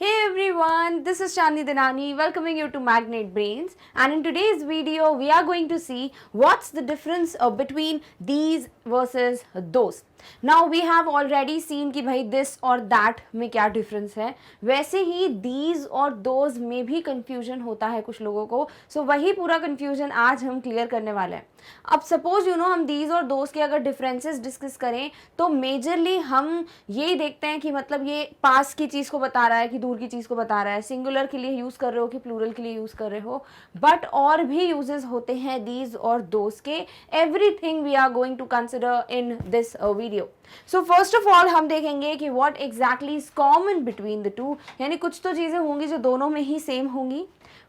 Hey everyone, this is Chandni Dinani welcoming you to Magnet Brains, and in today's video we are going to see what's the difference between these versus those. Now we have already seen कि भाई this और that में क्या difference है, वैसे ही these और those में भी confusion होता है कुछ लोगों को, so वही पूरा confusion आज हम clear करने वाले हैं. अब सपोज हम these और those के अगर differences डिस्कस करें तो मेजरली हम यही देखते हैं कि मतलब ये पास की चीज़ को बता रहा है कि दूर की चीज़ को बता रहा है, सिंगुलर के लिए यूज़ कर रहे हो कि प्लूरल के लिए यूज़ कर रहे हो, बट और भी यूजेस होते हैं these और those के. Everything we are going to consider in this video. So first of all हम देखेंगे कि what exactly is common between the two, यानी कुछ तो चीज़ें होंगी जो दोनों में ही सेम होंगी,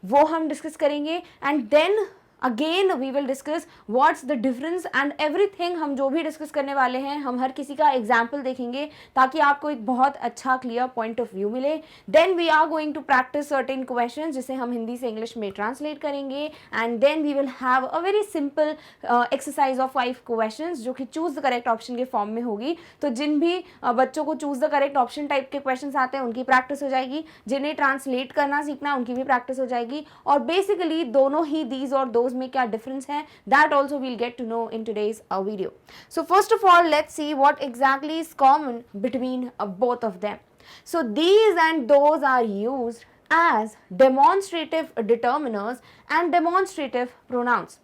वो हम डिस्कस करेंगे. And then again we will discuss what's the difference and everything. हम जो भी डिस्कस करने वाले हैं हम हर किसी का एग्जाम्पल देखेंगे ताकि आपको एक बहुत अच्छा क्लियर पॉइंट ऑफ व्यू मिले. Then we are going to practice certain question जिसे हम हिंदी से इंग्लिश में ट्रांसलेट करेंगे. And then we will have a very simple exercise of 5 questions जो कि चूज द करेक्ट ऑप्शन के फॉर्म में होगी. तो जिन भी बच्चों को choose the correct option type के क्वेश्चन आते हैं उनकी प्रैक्टिस हो जाएगी, जिन्हें ट्रांसलेट करना सीखना है उनकी भी प्रैक्टिस हो जाएगी. और बेसिकली दोनों ही दीज और दोज में क्या डिफरेंस है that also we'll get to know in today's video. So first of all let's see what exactly is common between both of them. So these and those are used as demonstrative determiners and demonstrative pronouns.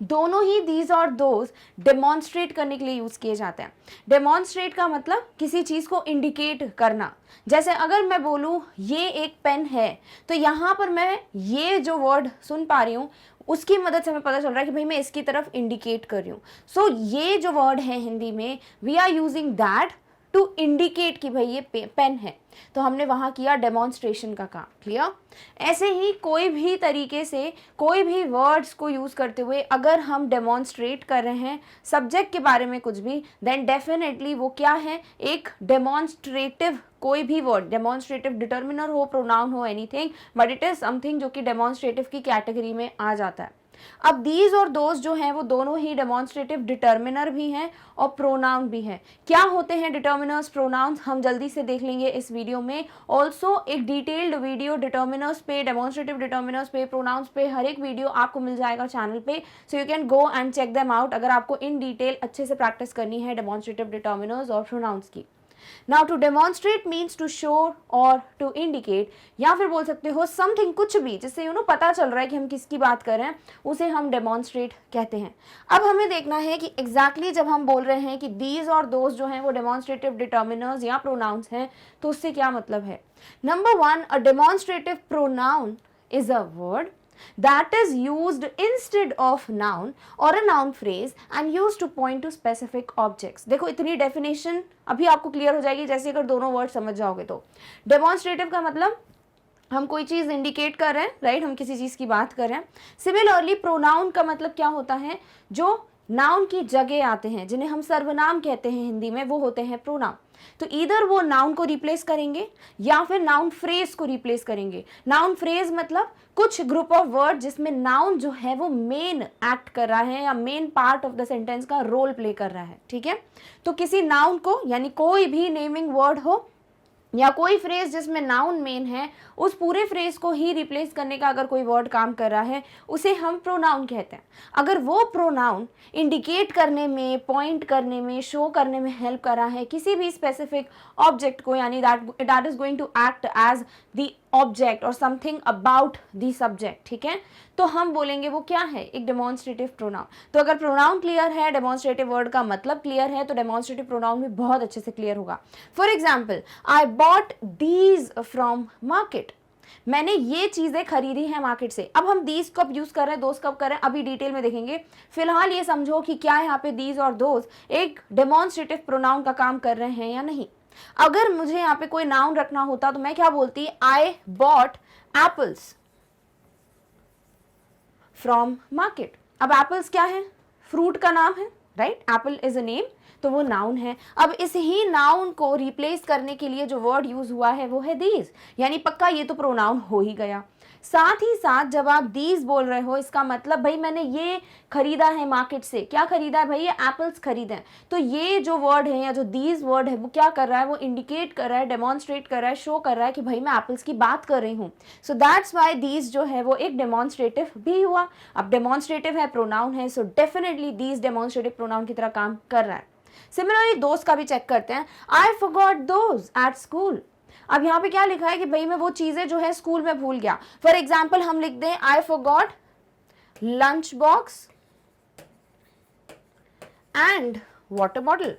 दोनों ही these और those demonstrate करने के लिए use किए जाते हैं. Demonstrate का मतलब किसी चीज को इंडिकेट करना. जैसे अगर मैं बोलूं ये एक पेन है तो यहां पर मैं ये जो वर्ड सुन पा रही हूं उसकी मदद से हमें पता चल रहा है कि भाई मैं इसकी तरफ इंडिकेट कर रही हूँ. सो ये जो वर्ड है हिंदी में we are using that to indicate कि भाई ये पेन है, तो हमने वहाँ किया डेमॉन्स्ट्रेशन का काम. क्लियर? ऐसे ही कोई भी तरीके से कोई भी वर्ड्स को यूज़ करते हुए अगर हम डेमॉन्स्ट्रेट कर रहे हैं सब्जेक्ट के बारे में कुछ भी, देन डेफिनेटली वो क्या है, एक डेमॉन्स्ट्रेटिव कोई भी वर्ड, डेमॉन्स्ट्रेटिव डिटर्मिनर हो, प्रोनाउन हो, anything, but it is something जो कि डेमॉन्स्ट्रेटिव की कैटेगरी में आ जाता है. अब दीज और दोज जो हैं वो दोनों ही डेमॉन्स्ट्रेटिव डिटर्मिनर भी हैं और प्रोनाउन भी हैं. क्या होते हैं डिटर्मिनर्स, प्रोनाउंस, हम जल्दी से देख लेंगे इस वीडियो में. ऑल्सो एक डिटेल्ड वीडियो डिटर्मिनर्स पे, डेमॉन्स्ट्रेटिव डिटर्मिनर्स पे, प्रोनाउंस पे हर एक वीडियो आपको मिल जाएगा चैनल पे. So you can go and check them out अगर आपको इन डिटेल अच्छे से प्रैक्टिस करनी है डेमॉन्स्ट्रेटिव डिटर्मिनर्स और प्रोनाउंस की. Now to demonstrate means to show or to indicate, या फिर बोल सकते हो something, कुछ भी जिससे पता चल रहा है कि हम किसकी बात कर रहे हैं उसे हम demonstrate कहते हैं. अब हमें देखना है कि exactly जब हम बोल रहे हैं कि these और those जो हैं वो demonstrative determiners या pronouns हैं तो उससे क्या मतलब है. Number 1, a demonstrative pronoun is a word that is used instead of noun or a noun phrase and used to point to specific objects. देखो इतनी डेफिनेशन अभी आपको क्लियर हो जाएगी जैसे अगर दोनों वर्ड समझ जाओगे तो. डेमॉन्स्ट्रेटिव का मतलब हम कोई चीज़ इंडिकेट कर रहे हैं, राइट, हम किसी चीज़ की बात कर रहे हैं. सिमिलरली प्रोनाउन का मतलब क्या होता है, जो नाउन की जगह आते हैं, जिन्हें हम सर्वनाम कहते हैं हिंदी में, वो होते हैं प्रोनाउन. तो इधर वो नाउन को रिप्लेस करेंगे या फिर नाउन फ्रेज को रिप्लेस करेंगे. नाउन फ्रेज मतलब कुछ ग्रुप ऑफ वर्ड जिसमें नाउन जो है वो मेन एक्ट कर रहा है या main part of the sentence का रोल प्ले कर रहा है. ठीक है, तो किसी नाउन को, यानी कोई भी नेमिंग वर्ड हो या कोई फ्रेज जिसमें नाउन मेन है, उस पूरे फ्रेज को ही रिप्लेस करने का अगर कोई वर्ड काम कर रहा है उसे हम प्रोनाउन कहते हैं. अगर वो प्रोनाउन इंडिकेट करने में, पॉइंट करने में, शो करने में हेल्प कर रहा है किसी भी स्पेसिफिक ऑब्जेक्ट को, यानी that is going to act as the object और समथिंग अबाउट द सब्जेक्ट, ठीक है, तो हम बोलेंगे वो क्या है, एक डेमॉन्स्ट्रेटिव प्रोनाउन. तो अगर प्रोनाउन क्लियर है, डेमॉन्स्ट्रेटिव वर्ड का मतलब क्लियर है, तो डेमॉन्स्ट्रेटिव प्रोनाउन भी बहुत अच्छे से क्लियर होगा. For example, I bought these from market. मैंने ये चीजें खरीदी हैं मार्केट से. अब हम दीज कब यूज कर रहे हैं, दोज कब कर रहे हैं, अभी डिटेल में देखेंगे. फिलहाल ये समझो कि क्या यहाँ पे दीज और दोज एक डेमॉन्स्ट्रेटिव प्रोनाउन का काम कर रहे हैं या नहीं. अगर मुझे यहाँ पे कोई नाउन रखना होता तो मैं क्या बोलती, I bought apples from market. अब एप्पल्स क्या है, फ्रूट का नाम है, right, Apple is a name, तो वो नाउन है। अब इस ही नाउन को रिप्लेस करने के लिए जो वर्ड यूज हुआ है वो है दीज, यानी पक्का ये तो प्रोनाउन हो ही गया। साथ ही साथ जब आप दीज बोल रहे हो, इसका मतलब भाई मैंने ये खरीदा है मार्केट से, क्या खरीदा है भाई, ये एप्पल्स खरीदे हैं। तो ये जो वर्ड है या जो दीज वर्ड है वो क्या कर रहा है, वो इंडिकेट कर रहा है, डेमोन्स्ट्रेट कर रहा है, शो कर रहा है कि भाई मैं एप्पल्स की बात कर रही हूँ। सो दैट्स वाई दीज जो है वो एक डेमोन्स्ट्रेटिव भी हुआ। अब डेमोन्स्ट्रेटिव है, प्रोनाउन है, so definitely these demonstrative pronoun की तरह काम कर रहा है। सिमिलरली दोस्त का भी चेक करते हैं, I forgot those at school. अब यहाँ पे क्या लिखा है कि भाई मैं वो चीजें जो है स्कूल में भूल गया। फॉर एग्जाम्पल हम लिख दें I forgot lunch box and water bottle.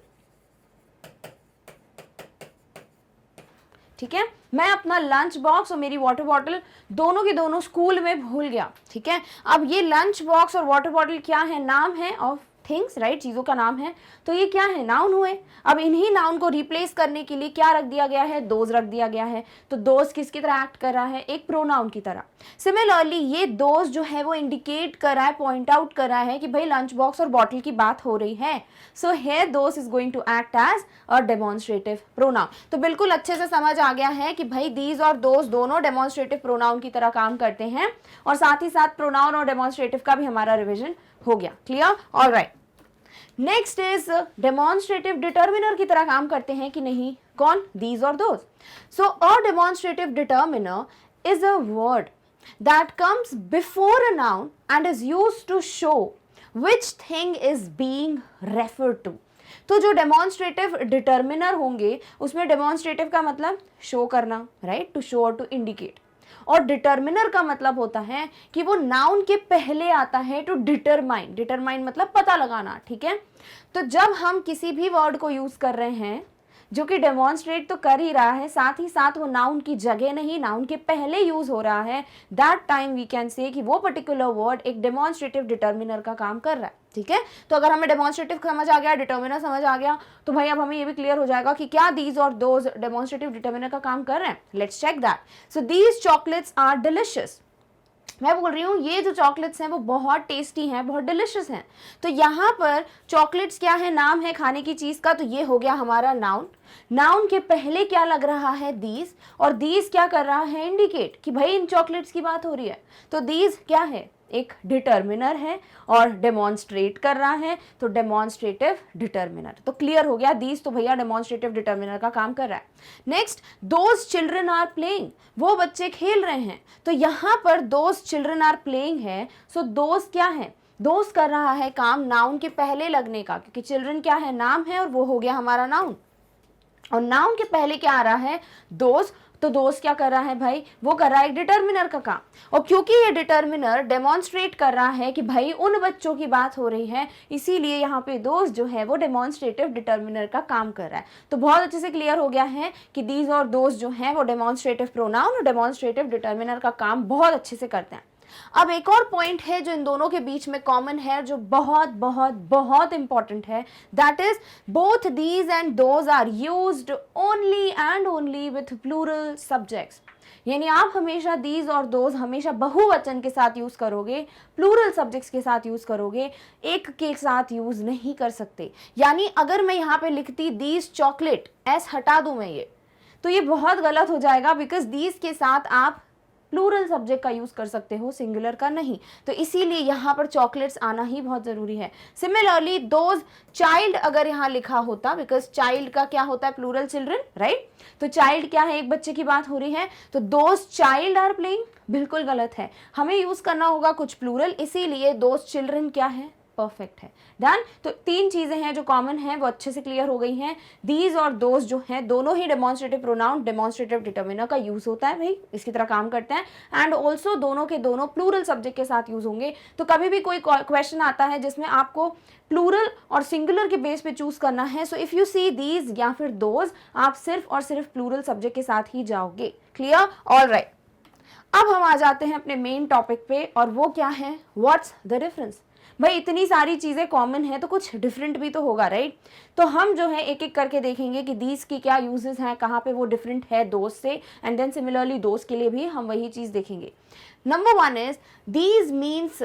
ठीक है, मैं अपना लंच बॉक्स और मेरी वाटर बॉटल दोनों के दोनों स्कूल में भूल गया। ठीक है, अब ये लंच बॉक्स और वाटर बॉटल क्या है, नाम है ऑफ थिंग्स, राइट, चीजों का नाम है, तो ये क्या है, नाउन हुए। अब इन्हीं नाउन को रिप्लेस करने के लिए क्या रख दिया गया है, दोज रख दिया गया है। तो दोज किसकी तरह एक्ट कर रहा है, एक प्रोनाउन की तरह। सिमिलरली ये दोज जो है वो इंडिकेट कर रहा है, पॉइंट आउट कर रहा है कि भाई लंच बॉक्स और बॉटल की बात हो रही है। So here those is going to act as a demonstrative pronoun. तो बिल्कुल अच्छे से समझ आ गया है कि भाई दीज और दोज दोनों डेमोन्स्ट्रेटिव प्रोनाउन की तरह काम करते हैं, और साथ ही साथ प्रोनाउन और डेमोन्स्ट्रेटिव का भी हमारा रिविजन हो गया। Clear, alright. Next is demonstrative determiner की तरह काम करते हैं कि नहीं, कौन, दीज और those. So a demonstrative determiner is a word that comes before a noun and is used to show which thing is being referred to। तो जो डेमोन्स्ट्रेटिव डिटर्मिनर होंगे उसमें डेमोन्स्ट्रेटिव का मतलब शो करना, राइट, टू शो और to indicate, और determiner का मतलब होता है कि वो नाउन के पहले आता है, टू डिटरमाइन, डिटरमाइन मतलब पता लगाना। ठीक है, तो जब हम किसी भी वर्ड को यूज कर रहे हैं जो कि डेमोन्स्ट्रेट तो कर ही रहा है, साथ ही साथ वो नाउन की जगह नहीं, नाउन के पहले यूज हो रहा है, that time we can say कि वो पर्टिकुलर वर्ड एक डेमोन्स्ट्रेटिव डिटर्मिनर का काम कर रहा है। ठीक है, तो अगर हमें डेमोन्स्ट्रेटिव समझ आ गया, डिटर्मिनर समझ आ गया, तो भाई अब हमें ये भी क्लियर हो जाएगा कि क्या दीज और दोज डेमोन्स्ट्रेटिव डिटर्मिनर का काम कर रहे हैं। Let's check that. So these chocolates are delicious. मैं बोल रही हूँ ये जो चॉकलेट्स हैं वो बहुत टेस्टी हैं, बहुत डिलिशियस हैं। तो यहाँ पर चॉकलेट्स क्या है, नाम है खाने की चीज का, तो ये हो गया हमारा नाउन। नाउन के पहले क्या लग रहा है, दीज, और दीज क्या कर रहा है, इंडिकेट कि भाई इन चॉकलेट्स की बात हो रही है। तो दीज क्या है, एक डिटर्मिनर है और डेमोन्स्ट्रेट कर रहा है, तो डेमोन्स्ट्रेटिव डिटर्मिनर। तो क्लियर हो गया, दीज तो भैया डेमोन्स्ट्रेटिव डिटर्मिनर का काम कर रहा है। Next, those children are playing, वो बच्चे खेल रहे हैं। तो यहाँ पर दोज चिल्ड्रन आर प्लेइंग है, सो दोज क्या है, दोज कर रहा है काम नाउन के पहले लगने का, क्योंकि चिल्ड्रन क्या है, नाम है, और वो हो गया हमारा नाउन, और नाउन के पहले क्या आ रहा है, दोज। तो दोस्त क्या कर रहा है भाई, वो कर रहा है एक डिटर्मिनर का काम, और क्योंकि ये डिटर्मिनर डेमोन्स्ट्रेट कर रहा है कि भाई उन बच्चों की बात हो रही है, इसीलिए यहाँ पे दोस्त जो है वो डेमोन्स्ट्रेटिव डिटर्मिनर का काम कर रहा है। तो बहुत अच्छे से क्लियर हो गया है कि दीज और दोस्त जो हैं वो डेमोन्स्ट्रेटिव प्रोनाउन और डेमोन्स्ट्रेटिव डिटर्मिनर का काम बहुत अच्छे से करते हैं। अब एक और पॉइंट है जो इन दोनों के बीच में कॉमन है, जो बहुत बहुत बहुत इंपॉर्टेंट है, that is both these and those are used only and only with plural subjects. यानी आप हमेशा दीज और दोज हमेशा बहुवचन के साथ यूज करोगे, प्लूरल सब्जेक्ट्स के साथ यूज करोगे, एक के साथ यूज नहीं कर सकते। यानी अगर मैं यहाँ पे लिखती दीज चॉकलेट, एस हटा दूं मैं ये, तो ये बहुत गलत हो जाएगा, बिकॉज दीज के साथ आप प्लूरल सब्जेक्ट का यूज कर सकते हो, सिंगुलर का नहीं। तो इसीलिए यहाँ पर चॉकलेट्स आना ही बहुत जरूरी है। सिमिलरली दोज चाइल्ड अगर यहाँ लिखा होता, बिकॉज चाइल्ड का क्या होता है, प्लूरल चिल्ड्रन, राइट, तो चाइल्ड क्या है, एक बच्चे की बात हो रही है, तो दोज चाइल्ड आर प्लेइंग बिल्कुल गलत है, हमें यूज करना होगा कुछ प्लूरल, इसीलिए दोज चिल्ड्रन क्या है, परफेक्ट है। डन। तो तीन चीजें हैं जो कॉमन हैं, वो अच्छे से क्लियर हो गई हैं। दीज और दोज जो हैं दोनों ही डेमोन्स्ट्रेटिव प्रोनाउन डेमोन्स्ट्रेटिव डिटर्मिनर का यूज होता है, भाई इसकी तरह काम करते हैं, एंड ऑल्सो दोनों के दोनों प्लूरल सब्जेक्ट के साथ यूज होंगे। तो कभी भी कोई क्वेश्चन आता है जिसमें आपको प्लूरल और सिंगुलर के बेस पे चूज करना है, सो इफ यू सी दीज या फिर दोज, आप सिर्फ और सिर्फ प्लूरल सब्जेक्ट के साथ ही जाओगे। Clear, alright. अब हम आ जाते हैं अपने मेन टॉपिक पे, और वो क्या है, व्हाट्स द डिफरेंस। भाई इतनी सारी चीजें कॉमन है तो कुछ डिफरेंट भी तो होगा, राइट। तो हम जो है एक एक करके देखेंगे कि दीज की क्या यूजेस हैं, कहाँ पे वो डिफरेंट है दोस्त से, एंड देन सिमिलरली दोस्त के लिए भी हम वही चीज देखेंगे। Number one is these means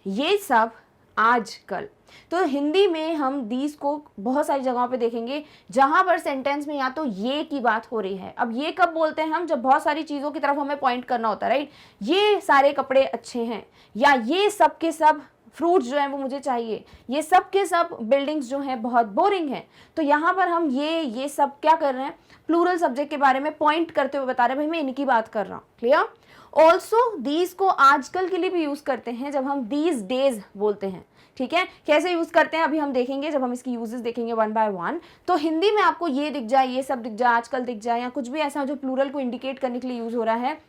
ये सब, आजकल। तो हिंदी में हम दीज को बहुत सारी जगहों पे देखेंगे जहां पर सेंटेंस में या तो ये की बात हो रही है। अब ये कब बोलते हैं हम, जब बहुत सारी चीज़ों की तरफ हमें पॉइंट करना होता है, राइट। ये सारे कपड़े अच्छे हैं, या ये सब के सब फ्रूट्स जो हैं वो मुझे चाहिए, ये सब के सब बिल्डिंग्स जो हैं बहुत बोरिंग हैं। तो यहाँ पर हम ये सब क्या कर रहे हैं, प्लूरल सब्जेक्ट के बारे में पॉइंट करते हुए बता रहे हैं भाई मैं इनकी बात कर रहा हूँ। क्लियर। ऑल्सो दीज को आजकल के लिए भी यूज करते हैं जब हम दीज डेज बोलते हैं। ठीक है, कैसे यूज करते हैं अभी हम देखेंगे जब हम इसकी यूजेस देखेंगे वन बाय वन। तो हिंदी में आपको ये दिख जाए, ये सब दिख जाए, आजकल दिख जाए, या कुछ भी ऐसा जो प्लूरल को इंडिकेट करने के लिए यूज हो रहा है,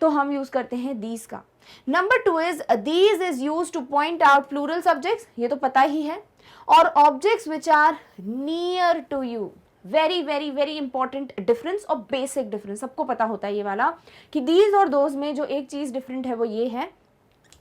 तो हम यूज करते हैं दीज का। Number 2 is these is use to point out plural subjects, ये तो पता ही है, और objects which are near to you. Very very very important difference और बेसिक डिफरेंस, सबको पता होता है ये वाला, कि दीज और दोज में जो एक चीज डिफरेंट है वो ये है,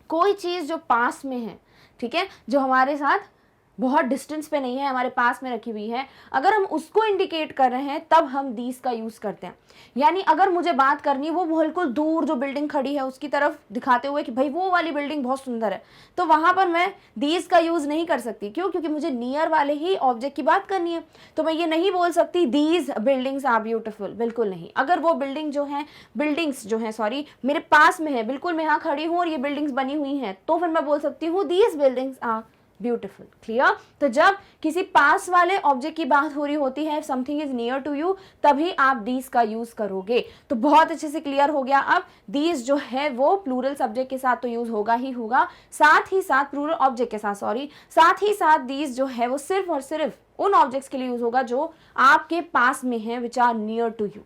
कोई चीज जो पास में है, ठीक है, जो हमारे साथ बहुत डिस्टेंस पे नहीं है, हमारे पास में रखी हुई है, अगर हम उसको इंडिकेट कर रहे हैं तब हम दीज का यूज करते हैं। यानी अगर मुझे बात करनी वो बिल्कुल दूर जो बिल्डिंग खड़ी है उसकी तरफ दिखाते हुए कि भाई वो वाली बिल्डिंग बहुत सुंदर है, तो वहां पर मैं दीज का यूज नहीं कर सकती। क्यों? क्योंकि मुझे नियर वाले ही ऑब्जेक्ट की बात करनी है। तो मैं ये नहीं बोल सकती दीज बिल्डिंग्स आर ब्यूटिफुल, बिल्कुल नहीं। अगर वो बिल्डिंग्स जो है सॉरी मेरे पास में है, बिल्कुल मैं यहाँ खड़ी हूँ और ये बिल्डिंग्स बनी हुई हैं, तो फिर मैं बोल सकती हूँ these buildings are beautiful. Clear. तो जब किसी पास वाले ऑब्जेक्ट की बात हो रही होती है, something is near to you, तभी आप दीज का यूज करोगे। तो बहुत अच्छे से क्लियर हो गया। अब दीज जो है वो प्लूरल सब्जेक्ट के साथ तो यूज होगा ही होगा, साथ ही साथ प्लूरल ऑब्जेक्ट के साथ साथ ही साथ दीज जो है वो सिर्फ और सिर्फ उन ऑब्जेक्ट्स के लिए यूज होगा जो आपके पास में है, which are near to you.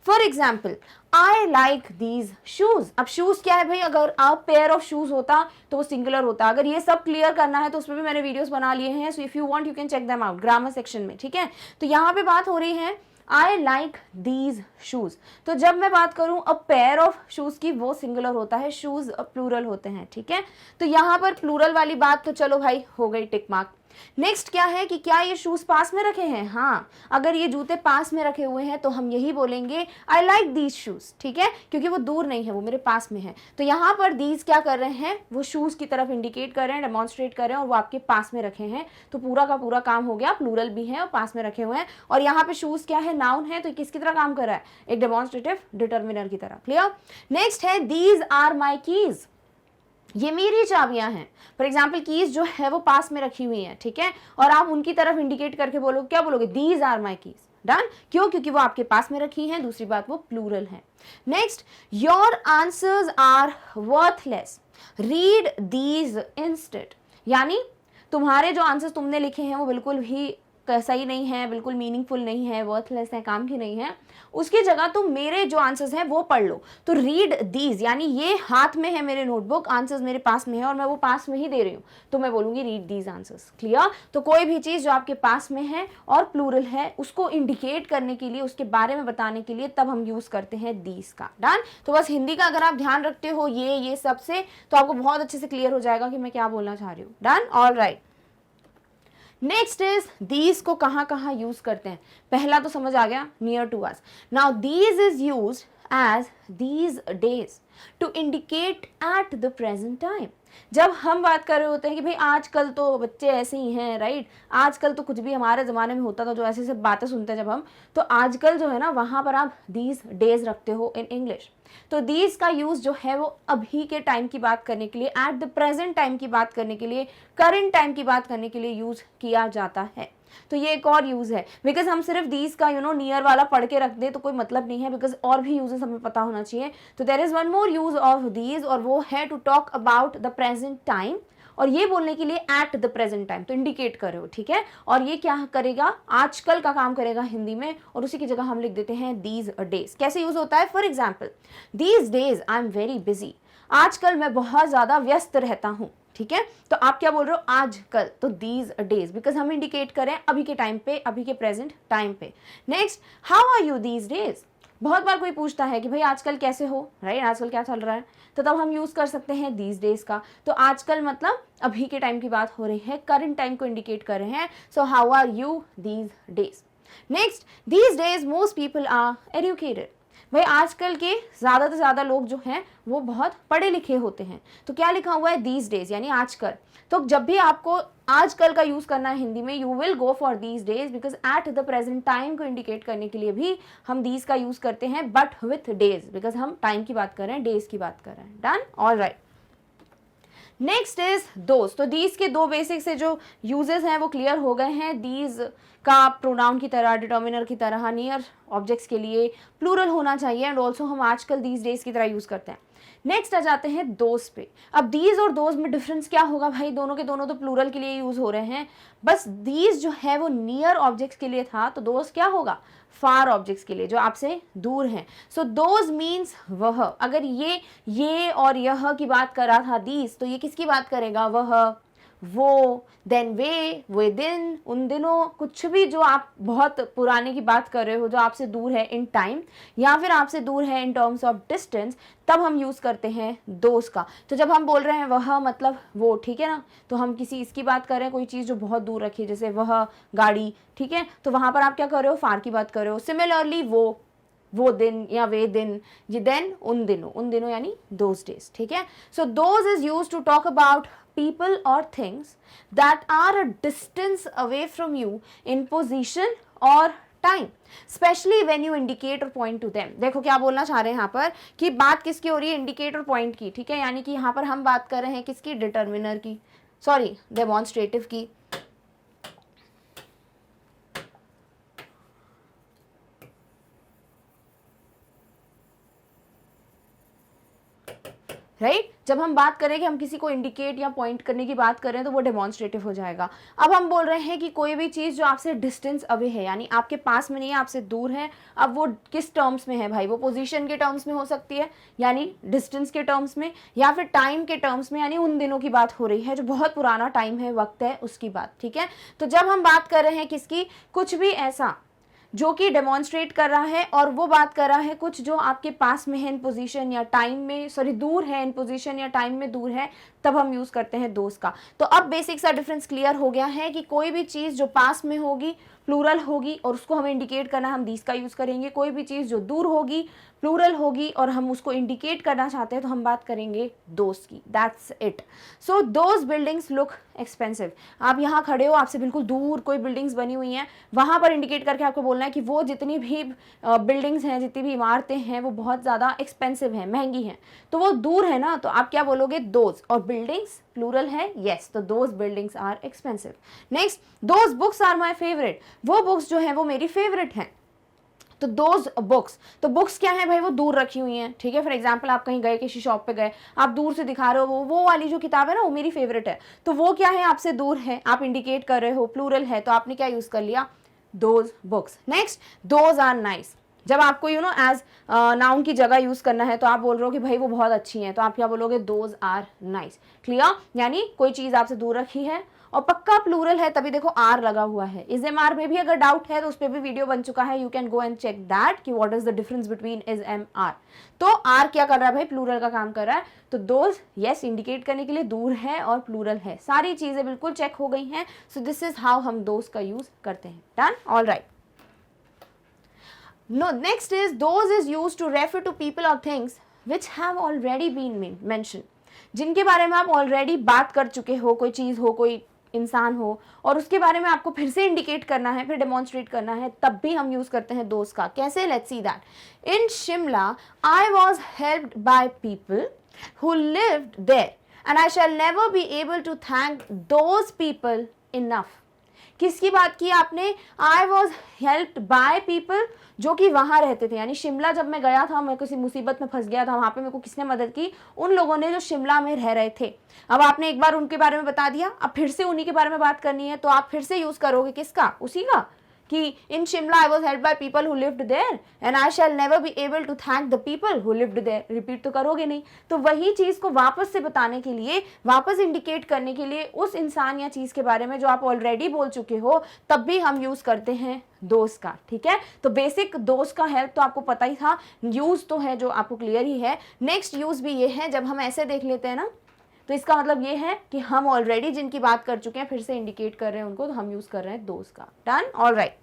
For example, I like these shoes. अब शूज क्या है भाई, अगर आप पेयर ऑफ शूज होता तो वो सिंगुलर होता। अगर ये सब क्लियर करना है तो उसमें भी मैंने वीडियोस बना लिए हैं, so if you want you can check them out grammar section में। ठीक है, तो यहाँ पे बात हो रही है आई लाइक दीज शूज। तो जब मैं बात करूं अ पेयर ऑफ शूज की, वो सिंगुलर होता है, शूज प्लूरल होते हैं। ठीक है, तो यहाँ पर प्लूरल वाली बात तो चलो भाई हो गई, टिक मार्क। नेक्स्ट क्या है कि क्या ये शूज पास में रखे हैं। हाँ, अगर ये जूते पास में रखे हुए हैं तो हम यही बोलेंगे आई लाइक दीज शूज। ठीक है, क्योंकि वो दूर नहीं है, वो मेरे पास में है। तो यहाँ पर दीज क्या कर रहे हैं, वो शूज की तरफ इंडिकेट कर रहे हैं, डेमोन्स्ट्रेट कर रहे हैं, और वो आपके पास में रखे हैं। तो पूरा का पूरा काम हो गया, प्लूरल भी है और पास में रखे हुए हैं। और यहाँ पे शूज क्या है, नाउन है, तो किसकी तरह काम कर रहा है, एक डेमोन्स्ट्रेटिव डिटर्मिनर की तरह। क्लियर। नेक्स्ट है दीज आर माई कीज। ये मेरी चाबियां हैं। फॉर एग्जाम्पल कीज जो है वो पास में रखी हुई हैं। ठीक है, और आप उनकी तरफ इंडिकेट करके बोलो, क्या बोलोगे, these are my keys. Done. क्यों? क्योंकि वो आपके पास में रखी हैं, दूसरी बात वो प्लूरल है। Next, your answers are worthless, read these instead. यानी तुम्हारे जो आंसर्स तुमने लिखे हैं वो बिल्कुल भी सही नहीं है, बिल्कुल मीनिंगफुल नहीं है, वर्थलेस है, काम की नहीं है, उसकी जगह तुम मेरे जो आंसर्स हैं वो पढ़ लो। तो रीड दीज, यानी ये हाथ में है मेरे नोटबुक, आंसर्स मेरे पास में है और मैं वो पास में ही दे रही हूँ, तो मैं बोलूंगी रीड दीज आंसर्स। क्लियर। तो कोई भी चीज जो आपके पास में है और प्लूरल है, उसको इंडिकेट करने के लिए, उसके बारे में बताने के लिए तब हम यूज करते हैं दीज का। डन। तो बस हिंदी का अगर आप ध्यान रखते हो ये सब से, तो आपको बहुत अच्छे से क्लियर हो जाएगा कि मैं क्या बोलना चाह रही हूँ। Done. All right. Next is these को कहाँ कहाँ यूज करते हैं। पहला तो समझ आ गया, near to us. Now these is used as these days to indicate at the present time. जब हम बात कर रहे होते हैं कि भाई आजकल तो बच्चे ऐसे ही हैं, राइट, आजकल तो कुछ भी हमारे ज़माने में होता था, जो ऐसे ऐसे बातें सुनते हैं जब हम, तो आजकल जो है ना वहाँ पर आप दीज डेज रखते हो इन इंग्लिश। तो दीज का यूज़ जो है वो अभी के टाइम की बात करने के लिए, एट द प्रेजेंट टाइम की बात करने के लिए, करंट टाइम की बात करने के लिए यूज़ किया जाता है। तो ये एक और यूज है, बिकॉज हम सिर्फ दीज का नियर वाला पढ़ के रख दे तो कोई मतलब नहीं है, बिकॉज और भी यूजेस हमें पता होना चाहिए। तो there is one more use of these, और वो है to talk about the present time, और ये बोलने के लिए एट द प्रेजेंट टाइम, तो इंडिकेट कर रहे हो। ठीक है, और ये क्या करेगा, आजकल का काम करेगा हिंदी में, और उसी की जगह हम लिख देते हैं दीज डेज। कैसे यूज होता है, for example these days I am very busy. आजकल मैं बहुत ज्यादा व्यस्त रहता हूँ। ठीक है, तो आप क्या बोल रहे हो, आजकल, तो दीज डेज, बिकॉज हम इंडिकेट करें अभी के टाइम पे, अभी के प्रेजेंट टाइम पे। Next, how are you these days. बहुत बार कोई पूछता है कि भाई आजकल कैसे हो, राइट, आजकल क्या चल रहा है, तो तब हम यूज कर सकते हैं दीज डेज का। तो आजकल मतलब अभी के टाइम की बात हो रही है, करंट टाइम को इंडिकेट कर रहे हैं। So how are you these days. Next, these days most people are educated. भाई आजकल के ज़्यादा से ज़्यादा लोग जो हैं वो बहुत पढ़े लिखे होते हैं, तो क्या लिखा हुआ है दीज डेज यानी आजकल। तो जब भी आपको आजकल का यूज़ करना है हिंदी में, you will go for these days, because at the present time को इंडिकेट करने के लिए भी हम दीज का यूज़ करते हैं, बट विथ डेज, बिकॉज हम टाइम की बात कर रहे हैं, डेज की बात कर रहे हैं। Done, all right. Next is those. तो दीज के दो बेसिक से जो यूजेस हैं वो क्लियर हो गए हैं। दीज का प्रोनाउन की तरह, डिटर्मिनर की तरह नियर ऑब्जेक्ट्स के लिए प्लूरल होना चाहिए, एंड ऑल्सो हम आजकल दीज डेज की तरह यूज करते हैं। नेक्स्ट आ जाते हैं दोज पे। अब दीज और दोज में डिफरेंस क्या होगा भाई, दोनों के दोनों तो प्लूरल के लिए यूज हो रहे हैं, बस दीज जो है वो नियर ऑब्जेक्ट्स के लिए था, तो दोज क्या होगा, फार ऑब्जेक्ट्स के लिए, जो आपसे दूर हैं। सो दोज मीन्स वह। अगर ये और यह की बात कर रहा था दीज, तो ये किसकी बात करेगा, वह, वो, देन वे दिन, उन दिनों, कुछ भी जो आप बहुत पुराने की बात कर रहे हो, जो आपसे दूर है इन टाइम, या फिर आपसे दूर है इन टर्म्स ऑफ डिस्टेंस, तब हम यूज करते हैं दोज का। तो जब हम बोल रहे हैं वह मतलब वो, ठीक है ना, तो हम किसी इसकी बात कर रहे हैं, कोई चीज जो बहुत दूर रखी है, जैसे वह गाड़ी, ठीक है, तो वहां पर आप क्या कर रहे हो, फार की बात कर रहे हो। सिमिलरली वो दिन या वे दिन, ये देन उन दिनों यानी दोज डेज, ठीक है। So those is use to talk about people or things that are a distance away from you in position or time, especially when you indicate or point to them। देखो क्या बोलना चाह रहे हैं यहाँ पर कि बात किसकी हो रही है, इंडिकेट और पॉइंट की, ठीक है, यानी कि यहाँ पर हम बात कर रहे हैं किसकी, डिटर्मिनर की, सॉरी डेमोन्स्ट्रेटिव की। राइट जब हम बात करें कि हम किसी को इंडिकेट या पॉइंट करने की बात कर रहे हैं, तो वो डेमोन्स्ट्रेटिव हो जाएगा। अब हम बोल रहे हैं कि कोई भी चीज़ जो आपसे डिस्टेंस अवे है, यानी आपके पास में नहीं है, आपसे दूर है, अब वो किस टर्म्स में है भाई, वो पोजीशन के टर्म्स में हो सकती है, यानी डिस्टेंस के टर्म्स में, या फिर टाइम के टर्म्स में, यानी उन दिनों की बात हो रही है जो बहुत पुराना टाइम है, वक्त है, उसकी बात, ठीक है। तो जब हम बात कर रहे हैं किसकी, कुछ भी ऐसा जो कि डेमोन्स्ट्रेट कर रहा है, और वो बात कर रहा है कुछ जो आपके पास में है इन पोजीशन या टाइम में, सॉरी दूर है इन पोजीशन या टाइम में दूर है, तब हम यूज करते हैं दोज का। तो अब बेसिक सा डिफरेंस क्लियर हो गया है कि कोई भी चीज जो पास में होगी प्लूरल होगी और उसको हमें इंडिकेट करना है, हम दीज का यूज करेंगे। कोई भी चीज जो दूर होगी प्लूरल होगी और हम उसको इंडिकेट करना चाहते हैं, तो हम बात करेंगे दोज की। That's it. So those buildings look expensive. आप यहाँ खड़े हो, आपसे बिल्कुल दूर कोई बिल्डिंग्स बनी हुई हैं, वहां पर इंडिकेट करके आपको बोलना है कि वो जितनी भी बिल्डिंग्स हैं, जितनी भी इमारतें हैं, वो बहुत ज़्यादा एक्सपेंसिव हैं, महंगी हैं, तो वो दूर है ना, तो आप क्या बोलोगे, दोज। और बिल्डिंग्स प्लूरल है, यस, तो those buildings are expensive. Next, those books are my favourite. वो बुक्स जो है वो मेरी फेवरेट हैं। तो दोज बुक्स, तो बुक्स क्या है भाई, वो दूर रखी हुई हैं, ठीक है। फॉर एग्जाम्पल आप कहीं गए, किसी शॉप पे गए, आप दूर से दिखा रहे हो, वो वाली जो किताब है ना, वो मेरी फेवरेट है, तो वो क्या है, आपसे दूर है, आप इंडिकेट कर रहे हो, प्लूरल है, तो आपने क्या यूज कर लिया, those books. Next, those are nice. जब आपको एज नाउन की जगह यूज करना है, तो आप बोल रहे हो कि भाई वो बहुत अच्छी हैं, तो आप क्या बोलोगे, दोज आर नाइस। क्लियर, यानी कोई चीज आपसे दूर रखी है और पक्का प्लूरल है, तभी देखो आर लगा हुआ है। इज एम आर में भी अगर डाउट है तो उस पर भी वीडियो बन चुका है, you can go and check that कि what is the difference between is am are. तो आर क्या कर रहा है भाई, प्लूरल का काम कर रहा है, तो दोज यस इंडिकेट करने के लिए दूर है और प्लूरल है, सारी चीजें बिल्कुल चेक हो गई हैं। सो दिस इज हाउ हम दोज का यूज करते हैं। Done, all right. No, next is those is used to refer to people or things which have already been mentioned, जिनके बारे में आप ऑलरेडी बात कर चुके हो, कोई चीज़ हो, कोई इंसान हो, और उसके बारे में आपको फिर से इंडिकेट करना है, फिर डेमोन्स्ट्रेट करना है, तब भी हम यूज करते हैं दोज का। कैसे, let's see that. In Shimla I was helped by people who lived there and I shall never be able to thank those people enough. किसकी बात की आपने, I was helped by people जो कि वहां रहते थे, यानी शिमला जब मैं गया था, मैं किसी मुसीबत में फंस गया था, वहां पे मेरे को किसने मदद की, उन लोगों ने जो शिमला में रह रहे थे। अब आपने एक बार उनके बारे में बता दिया, अब फिर से उन्हीं के बारे में बात करनी है, तो आप फिर से यूज करोगे किसका, उसी का, कि in Shimla I was helped by people who lived there and I shall never be able to thank the people who lived there. Repeat तो करोगे नहीं, तो वही चीज को वापस से बताने के लिए, वापस इंडिकेट करने के लिए उस इंसान या चीज के बारे में जो आप ऑलरेडी बोल चुके हो, तब भी हम यूज करते हैं दोज का। ठीक है, तो बेसिक दोज का हेल्प तो आपको पता ही था, यूज तो है जो आपको क्लियर ही है। नेक्स्ट यूज भी ये है, जब हम ऐसे देख लेते हैं ना, तो इसका मतलब ये है कि हम ऑलरेडी जिनकी बात कर चुके हैं, फिर से इंडिकेट कर रहे हैं उनको, तो हम यूज कर रहे हैं दोज का। Done, all right.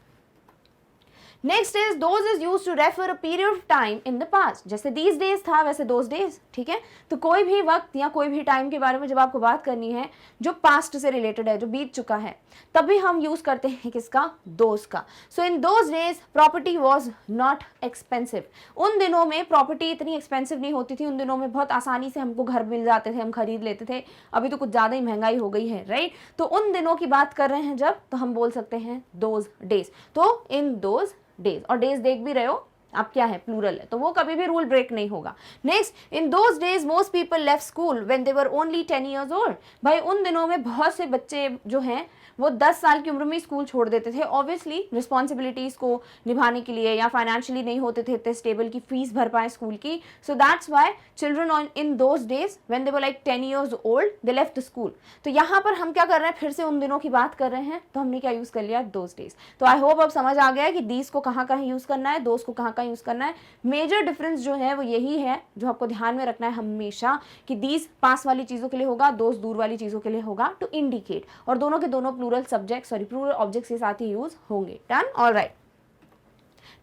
Next is those is use to refer a period of time in the past, जैसे दीज डेज था वैसे दोज डेज, ठीक है। तो कोई भी वक्त या कोई भी टाइम के बारे में जब आपको बात करनी है जो पास्ट से रिलेटेड है, जो बीत चुका है, तभी हम यूज करते हैं किसका, दोज का। So in those days property was not expensive, उन दिनों में प्रॉपर्टी इतनी एक्सपेंसिव नहीं होती थी, उन दिनों में बहुत आसानी से हमको घर मिल जाते थे, हम खरीद लेते थे। अभी तो कुछ ज्यादा ही महंगाई हो गई है, राइट। तो उन दिनों की बात कर रहे हैं जब, तो हम बोल सकते हैं दोज डेज। तो इन दोज डेज, और डेज देख भी रहे हो आप क्या है, प्लूरल है, तो वो कभी भी रूल ब्रेक नहीं होगा। Next, in those days most people left school when they were only 10 years old। भाई उन दिनों में बहुत से बच्चे जो हैं वो 10 साल की उम्र में स्कूल छोड़ देते थे, ऑब्वियसली रिस्पॉन्सिबिलिटीज को निभाने के लिए, या फाइनेंशियली नहीं होते थे इतने स्टेबल की फीस भर पाए स्कूल की। So that's why children in those days when they were like 10 years old they left the school. तो यहाँ पर हम क्या कर रहे हैं, फिर से उन दिनों की बात कर रहे हैं, तो हमने क्या यूज कर लिया, दोज डेज। तो आई होप अब समझ आ गया है कि दीज को कहाँ कहाँ यूज करना है, दोज को कहाँ कहाँ यूज करना है। मेजर डिफरेंस जो है वो यही है जो आपको ध्यान में रखना है हमेशा, कि दीज पास वाली चीजों के लिए होगा, दोज दूर वाली चीजों के लिए होगा, टू इंडिकेट, और दोनों के दोनों प्लूरल सब्जेक्ट प्लूरल ऑब्जेक्ट्स के साथ ही यूज होंगे। Done, alright.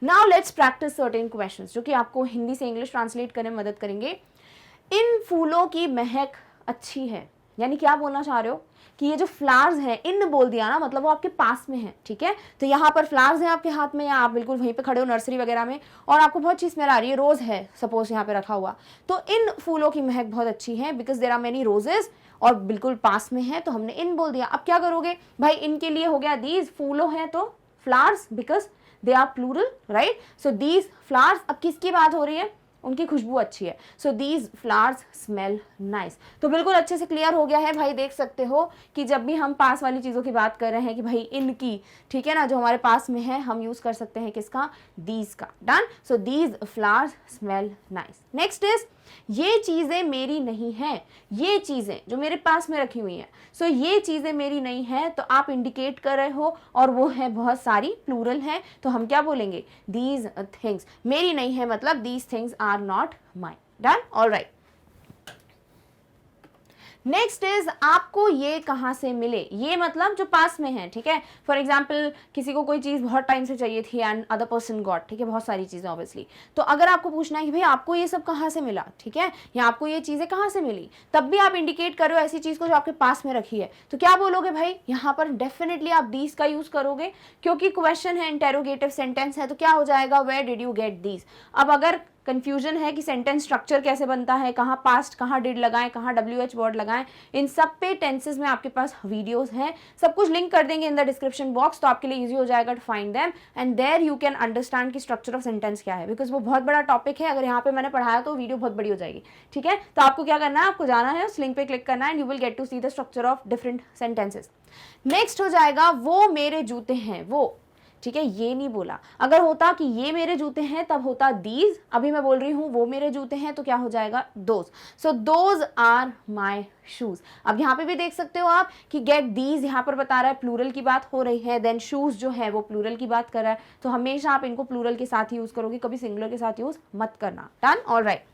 Now let's practice certain questions जो कि आपको हिंदी से इंग्लिश ट्रांसलेट करने में मदद करेंगे। इन फूलों की महक अच्छी है, यानी क्या बोलना चाह रहे हो कि ये जो फ्लावर्स हैं, इन बोल दिया ना, मतलब वो आपके पास में है, ठीक है। तो यहाँ पर फ्लावर्स हैं आपके हाथ में, या आप बिल्कुल वहीं पे खड़े हो नर्सरी वगैरह में, और आपको बहुत चीज स्मेल आ रही है, रोज है सपोज यहाँ पे रखा हुआ, तो इन फूलों की महक बहुत अच्छी है, because there are many roses, और बिल्कुल पास में है, तो हमने इन बोल दिया। अब क्या करोगे भाई, इनके लिए हो गया दीज, फूलों हैं तो flowers, because they are plural, right. So these flowers, अब किसकी बात हो रही है, उनकी खुशबू अच्छी है, सो दीज फ्लावर्स स्मेल नाइस। तो बिल्कुल अच्छे से क्लियर हो गया है भाई, देख सकते हो कि जब भी हम पास वाली चीज़ों की बात कर रहे हैं कि भाई इनकी, ठीक है ना, जो हमारे पास में है, हम यूज कर सकते हैं किसका, दीज का। Done, so these flowers smell nice. Next is, ये चीजें मेरी नहीं है, ये चीजें जो मेरे पास में रखी हुई हैं, सो ये चीजें मेरी नहीं है, तो आप इंडिकेट कर रहे हो, और वो है बहुत सारी, प्लूरल है, तो हम क्या बोलेंगे, दीज थिंग्स। मेरी नहीं है मतलब these things are not mine. Done, alright. Next is, आपको ये कहाँ से मिले, ये मतलब जो पास में है, ठीक है। फॉर एग्जाम्पल किसी को कोई चीज बहुत टाइम से चाहिए थी एंड अदर पर्सन गॉट, ठीक है, बहुत सारी चीजें ऑब्वियसली। तो अगर आपको पूछना है कि भाई आपको ये सब कहाँ से मिला, ठीक है, या आपको ये चीजें कहाँ से मिली, तब भी आप इंडिकेट करो ऐसी चीज को जो आपके पास में रखी है, तो क्या बोलोगे भाई, यहाँ पर डेफिनेटली आप दीज का यूज करोगे, क्योंकि क्वेश्चन है, इंटेरोगेटिव सेंटेंस है, तो क्या हो जाएगा, where did you get these. अब अगर कंफ्यूजन है कि सेंटेंस स्ट्रक्चर कैसे बनता है, कहाँ पास्ट, कहाँ डिड लगाएं, कहाँ WH वर्ड लगाएं, इन सब पे टेंसेस में आपके पास वीडियोस हैं, सब कुछ लिंक कर देंगे इन द डिस्क्रिप्शन बॉक्स, तो आपके लिए इजी हो जाएगा to find them, and there you can understand कि स्ट्रक्चर ऑफ सेंटेंस क्या है, बिकॉज वो बहुत बड़ा टॉपिक है। अगर यहाँ पे मैंने पढ़ाया तो वीडियो बहुत बड़ी हो जाएगी, ठीक है। तो आपको क्या करना है, आपको जाना है उस लिंक पे क्लिक करना है, and you will get to see the structure of different sentences. Next हो जाएगा, वो मेरे जूते हैं, वो, ठीक है, ये नहीं बोला। अगर होता कि ये मेरे जूते हैं तब होता दीज, अभी मैं बोल रही हूँ वो मेरे जूते हैं, तो क्या हो जाएगा, those. So those are my shoes. अब यहाँ पे भी देख सकते हो आप कि गेट दीज यहाँ पर बता रहा है, प्लूरल की बात हो रही है, देन शूज जो है वो प्लूरल की बात कर रहा है, तो हमेशा आप इनको प्लूरल के साथ यूज करोगे, कभी सिंगुलर के साथ यूज मत करना। Done, alright.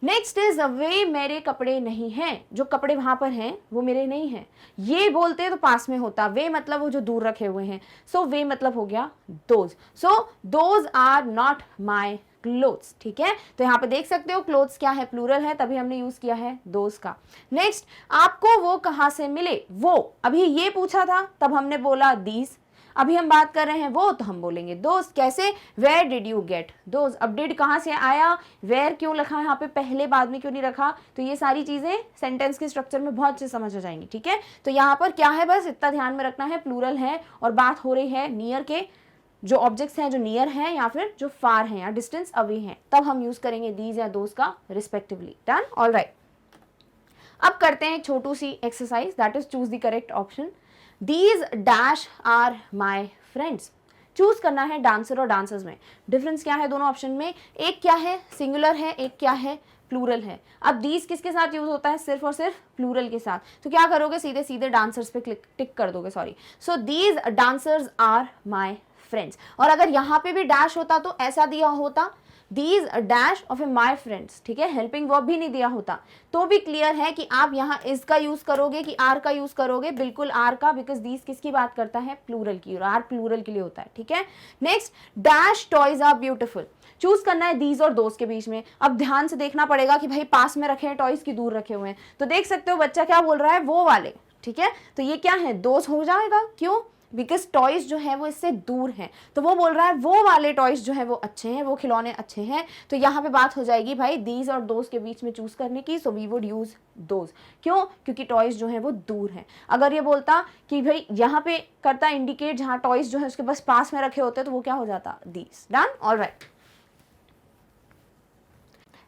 नेक्स्ट इज, वे मेरे कपड़े नहीं हैं, जो कपड़े वहां पर हैं वो मेरे नहीं हैं, ये बोलते तो पास में होता, वे मतलब वो जो दूर रखे हुए हैं, सो वे मतलब हो गया those. So those are not my clothes, ठीक है। तो यहाँ पे देख सकते हो क्लोथ्स क्या है, प्लूरल है, तभी हमने यूज किया है दोज का। नेक्स्ट, आपको वो कहाँ से मिले, वो अभी ये पूछा था तब हमने बोला दीज, अभी हम बात कर रहे हैं वो, तो हम बोलेंगे दोस्त। कैसे, वेयर डिड यू गेट दोस्त। अब डिड कहाँ से आया, वेयर क्यों लिखा है यहाँ पे, पहले बाद में क्यों नहीं रखा, तो ये सारी चीजें सेंटेंस के स्ट्रक्चर में बहुत अच्छे समझ आ जाएंगी, ठीक है। तो यहाँ पर क्या है, बस इतना ध्यान में रखना है, प्लूरल है और बात हो रही है नियर के, जो ऑब्जेक्ट्स हैं जो नियर हैं या फिर जो फार हैं या डिस्टेंस अवे हैं, तब हम यूज करेंगे दीज या दोस्त का रिस्पेक्टिवली। Done, alright. अब करते हैं छोटू सी exercise, that is choose the correct option. These dash are my friends। Choose करना है डांसर और डांसर्स में। डिफरेंस क्या है दोनों ऑप्शन में, एक क्या है सिंगुलर है, एक क्या है प्लूरल है। अब दीज किसके साथ यूज होता है, सिर्फ और सिर्फ प्लूरल के साथ, तो क्या करोगे, सीधे सीधे डांसर्स पे क्लिक टिक कर दोगे, sorry. So these dancers are my friends. और अगर यहाँ पे भी डैश होता तो ऐसा दिया होता these dash of A my friends, ठीक है, हेल्पिंग वर्ब भी नहीं दिया होता तो भी क्लियर है कि आप यहाँ इज का यूज करोगे कि आर का यूज करोगे, बिल्कुल आर का, बिकॉज दीज किसकी बात करता है, प्लूरल की, और आर प्लूरल के लिए होता है, ठीक है। Next, dash toys are beautiful, choose करना है दीज और दोस्त के बीच में। अब ध्यान से देखना पड़ेगा कि भाई पास में रखे हैं टॉयज की दूर रखे हुए हैं, तो देख सकते हो बच्चा क्या बोल रहा है, वो वाले, ठीक है, तो ये क्या है, दोस्त हो जाएगा, क्यों, बिकॉज टॉयज जो है वो इससे दूर हैं, तो वो बोल रहा है वो वाले टॉयज जो है वो अच्छे हैं, वो खिलौने अच्छे हैं, तो यहाँ पे बात हो जाएगी भाई दीज और दोस्त के बीच में चूज करने की, so we would use those, क्यों, क्योंकि टॉयज जो है वो दूर हैं। अगर ये बोलता कि भाई यहाँ पे करता इंडिकेट जहाँ टॉयज जो है उसके बस पास में रखे होते तो वो क्या हो जाता, these. Done, alright.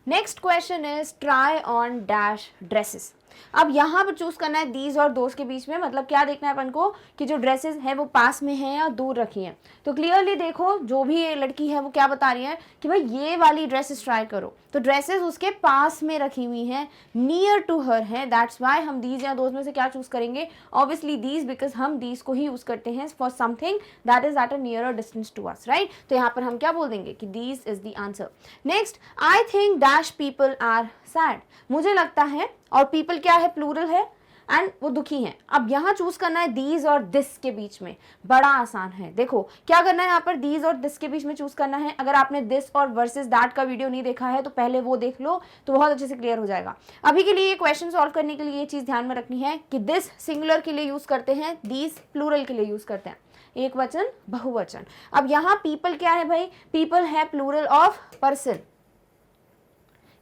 Next question is try on dash dresses. अब यहाँ पर चूज करना है दीज और दोस्त के बीच में, मतलब क्या देखना है अपन को कि जो ड्रेसेस है वो पास में है या दूर रखी हैं। तो क्लियरली देखो जो भी ये लड़की है वो क्या बता रही है कि भाई ये वाली ड्रेसेस ट्राई करो, तो ड्रेसेस उसके पास में रखी हुई हैं, नियर टू हर है, दैट्स वाई हम दीज या दोस्त में से क्या चूज करेंगे, ऑब्वियसली दीज, बिकॉज हम दीज को ही यूज करते हैं for something that is at a near distance to us, right. तो यहाँ पर हम क्या बोल देंगे कि these is the answer. Next, I think dash people are sad, मुझे लगता है, और पीपल क्या है, प्लूरल है, एंड वो दुखी हैं। अब यहाँ चूज करना है दीज और दिस के बीच में, बड़ा आसान है। देखो क्या करना है यहाँ पर, दीज और दिस के बीच में चूज करना है। अगर आपने दिस और वर्सेस दैट का वीडियो नहीं देखा है तो पहले वो देख लो, तो बहुत अच्छे से क्लियर हो जाएगा। अभी के लिए ये क्वेश्चन सॉल्व करने के लिए ये चीज ध्यान में रखनी है कि दिस सिंगुलर के लिए यूज करते हैं, दीज प्लूरल के लिए यूज करते हैं, एक वचन बहुवचन। अब यहाँ पीपल क्या है भाई, पीपल है प्लूरल ऑफ पर्सन,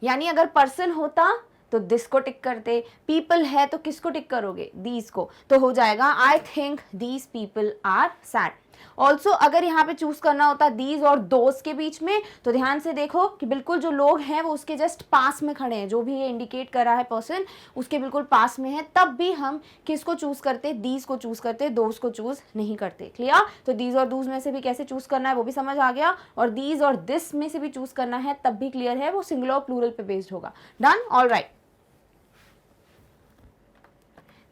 यानी अगर पर्सन होता तो दिस को टिक करते, पीपल है तो किसको टिक करोगे, दीज को, तो हो जाएगा I think these people are sad. Also अगर यहाँ पे चूज करना होता दीज और दोस्त के बीच में, तो ध्यान से देखो कि बिल्कुल जो लोग हैं वो उसके जस्ट पास में खड़े हैं, जो भी ये इंडिकेट कर रहा है पर्सन उसके बिल्कुल पास में है, तब भी हम किसको चूज करते, दीज को चूज करते, दोस्त को चूज नहीं करते। क्लियर, तो दीज और दूज में से भी कैसे चूज करना है वो भी समझ आ गया, और दीज और दिस में से भी चूज करना है तब भी क्लियर है, वो सिंगुलर और प्लूरल पे बेस्ड होगा। Done, alright.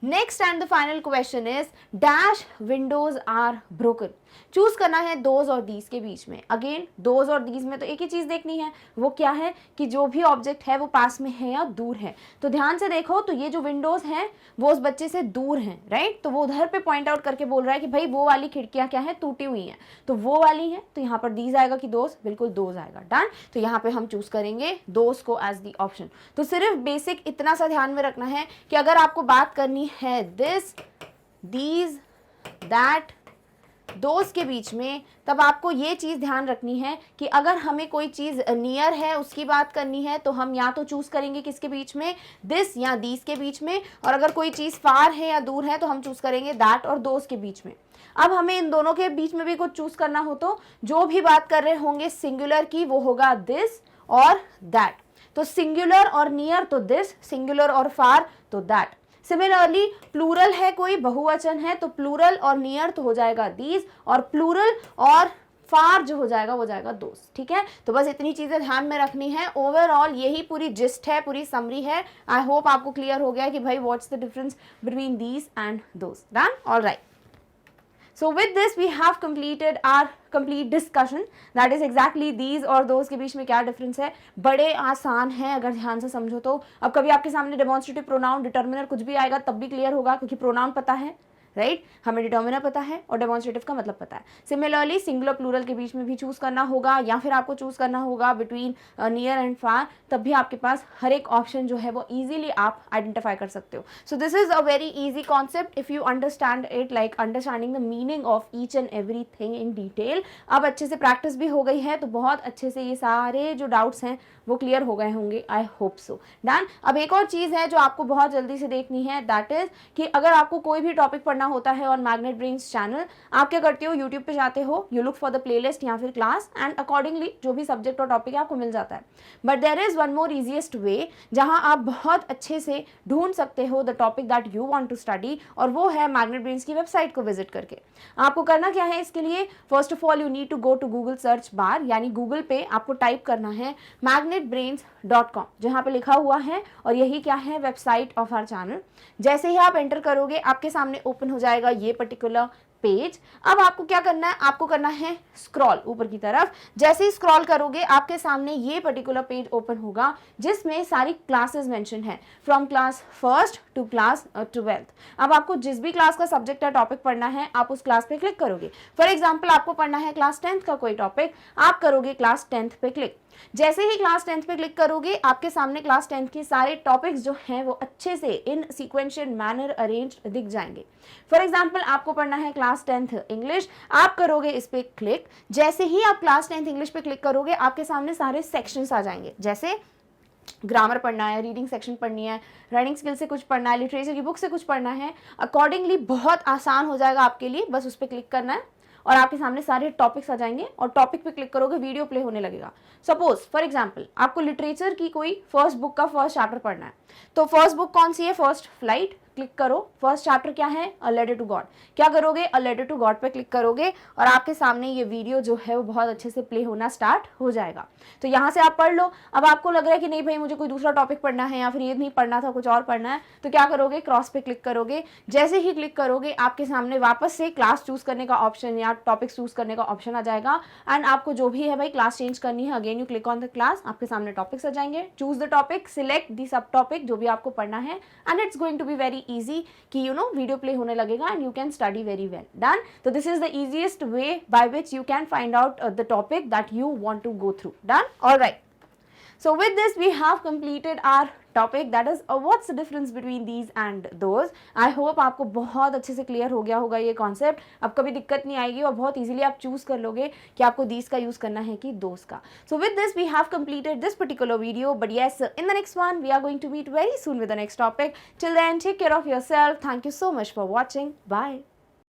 Next and the final question is dash windows are broken, choose करना है दोज और दीज के बीच में। अगेन दोज और दीज में तो एक ही चीज देखनी है, वो क्या है कि जो भी ऑब्जेक्ट है वो पास में है या दूर है। तो ध्यान से देखो, तो ये जो विंडोज हैं वो उस बच्चे से दूर हैं, राइट, तो वो उधर पे पॉइंट आउट करके बोल रहा है कि भाई वो वाली खिड़कियां क्या है, टूटी हुई हैं, तो वो वाली है, तो यहाँ पर दीज आएगा कि दोज, बिल्कुल दोज आएगा। डन, तो यहाँ पे हम चूज करेंगे दोज को एज दी ऑप्शन। तो सिर्फ बेसिक इतना सा ध्यान में रखना है कि अगर आपको बात करनी है दिस, दीज, दैट, दोस्त के बीच में, तब आपको ये चीज ध्यान रखनी है कि अगर हमें कोई चीज नियर है उसकी बात करनी है तो हम या तो चूज करेंगे किसके बीच में, दिस या दीज के बीच में, और अगर कोई चीज फार है या दूर है तो हम चूज करेंगे दैट और दोस्त के बीच में। अब हमें इन दोनों के बीच में भी कुछ चूज करना हो तो जो भी बात कर रहे होंगे सिंगुलर की वो होगा दिस और दैट, तो सिंगुलर और नियर तो दिस, सिंगुलर और फार तो दैट। सिमिलरली प्लूरल है कोई बहुवचन है तो प्लूरल और नियर तो हो जाएगा दीज, और प्लूरल और फार जो हो जाएगा वो जाएगा दोस्त। ठीक है, तो बस इतनी चीजें ध्यान में रखनी है। ओवरऑल यही पूरी जिस्ट है, पूरी समरी है। आई होप आपको क्लियर हो गया कि भाई what's the difference between these and दोस्त। Done, alright. So with this we have completed our complete discussion, that is exactly these और those के बीच में क्या difference है। बड़े आसान है अगर ध्यान से समझो तो। अब कभी आपके सामने demonstrative pronoun, determiner कुछ भी आएगा तब भी क्लियर होगा क्योंकि pronoun पता है, राइट, हमें डिटर्मिनर पता है और डेमोन्स्ट्रेटिव का मतलब पता है। सिमिलरली सिंगुलर प्लूरल के बीच में भी चूज करना होगा या फिर आपको चूज करना होगा बिटवीन नियर एंड फार, तब भी आपके पास हर एक ऑप्शन जो है वो इजीली आप आइडेंटिफाई कर सकते हो। So this is a very easy concept if you understand it, like understanding the meaning of each and every thing in detail. अब अच्छे से प्रैक्टिस भी हो गई है तो बहुत अच्छे से ये सारे जो डाउट्स हैं वो क्लियर हो गए होंगे, आई होप सो। डन। अब एक और चीज़ है जो आपको बहुत जल्दी से देखनी है, दैट इज कि अगर आपको कोई भी टॉपिक पढ़ना होता है ऑन मैग्नेट ब्रेन्स चैनल, आप क्या करते हो, यूट्यूब पे जाते हो, you look for the playlist या फिर क्लास, एंड अकॉर्डिंगली जो भी सब्जेक्ट और टॉपिक है आपको मिल जाता है। But there is one more easiest way जहां आप बहुत अच्छे से ढूंढ सकते हो the topic that you want to study, और वो है मैग्नेट ब्रेन्स की वेबसाइट को विजिट करके। आपको करना क्या है इसके लिए, first of all you need to go to Google search bar, यानी गूगल पे आपको टाइप करना है magnetbrains.com, जहां पे लिखा हुआ है, और यही क्या है, वेबसाइट ऑफ आवर चैनल। जैसे ही आप एंटर करोगे आपके सामने ओपन हो जाएगा ये पर्टिकुलर पेज। अब आपको क्या करना है, आपको करना है स्क्रॉल ऊपर की तरफ। जैसे ही स्क्रॉल करोगे आपके सामने ये पर्टिकुलर पेज ओपन होगा जिसमें सारी क्लासेस मेंशन है, from class first to class 12th। अब आपको जिस भी क्लास का सब्जेक्ट या टॉपिक पढ़ना है आप उस क्लास पे क्लिक करोगे। फॉर एग्जाम्पल आपको पढ़ना है क्लास 10th का कोई टॉपिक, आप करोगे क्लास 10th पे क्लिक। जैसे ही क्लास 10th पे क्लिक करोगे आपके सामने क्लास 10th के सारे टॉपिक्स जो हैं वो अच्छे से इन सीक्वेंशियल मैनर अरेंज दिख जाएंगे। फॉर एग्जाम्पल आपको पढ़ना है क्लास 10th इंग्लिश, आप करोगे इस पे क्लिक। जैसे ही आप क्लास 10th इंग्लिश पे क्लिक करोगे आपके सामने सारे सेक्शंस आ जाएंगे, जैसे ग्रामर पढ़ना है, रीडिंग सेक्शन पढ़नी है, राइटिंग स्किल से कुछ पढ़ना है, लिटरेचर की बुक से कुछ पढ़ना है। अकॉर्डिंगली बहुत आसान हो जाएगा आपके लिए, बस उस पर क्लिक करना है और आपके सामने सारे टॉपिक्स आ जाएंगे और टॉपिक पे क्लिक करोगे वीडियो प्ले होने लगेगा। सपोज फॉर एग्जांपल आपको लिटरेचर की कोई फर्स्ट बुक का फर्स्ट चैप्टर पढ़ना है, तो फर्स्ट बुक कौन सी है, फर्स्ट फ्लाइट, क्लिक करो। फर्स्ट चैप्टर क्या है, अ लेटर टू गॉड, क्या करोगे, अ लेटर टू गॉड पे क्लिक करोगे और आपके सामने ये वीडियो जो है वो बहुत अच्छे से प्ले होना स्टार्ट हो जाएगा। तो यहाँ से आप पढ़ लो। अब आपको लग रहा है कि नहीं भाई मुझे कोई दूसरा टॉपिक पढ़ना है या फिर ये नहीं पढ़ना था कुछ और पढ़ना है, तो क्या करोगे, क्रॉस पे क्लिक करोगे। जैसे ही क्लिक करोगे आपके सामने वापस से क्लास चूज करने का ऑप्शन या टॉपिक चूज करने का ऑप्शन आ जाएगा एंड आपको जो भी है भाई क्लास चेंज करनी है, again you click on the class, आपके सामने टॉपिक्स आ जाएंगे। Choose the topic, select the sub topic जो भी आपको पढ़ना है and it's going to be very easy कि वीडियो प्ले होने लगेगा and you can study very well. Done. तो this is the easiest way by which you can find out the topic that you want to go through. Done. Alright, so with this we have completed our topic, that is what's the difference between these and those. I hope आपको बहुत अच्छे से clear हो गया होगा ये concept. अब कभी दिक्कत नहीं आएगी और बहुत इजीली आप चूज कर लोगे कि आपको these का यूज करना है कि those का। So with this we have completed this particular video, but yes, in the next one we are going to meet very soon with the next topic. Till then, take care of yourself. Thank you so much for watching. Bye.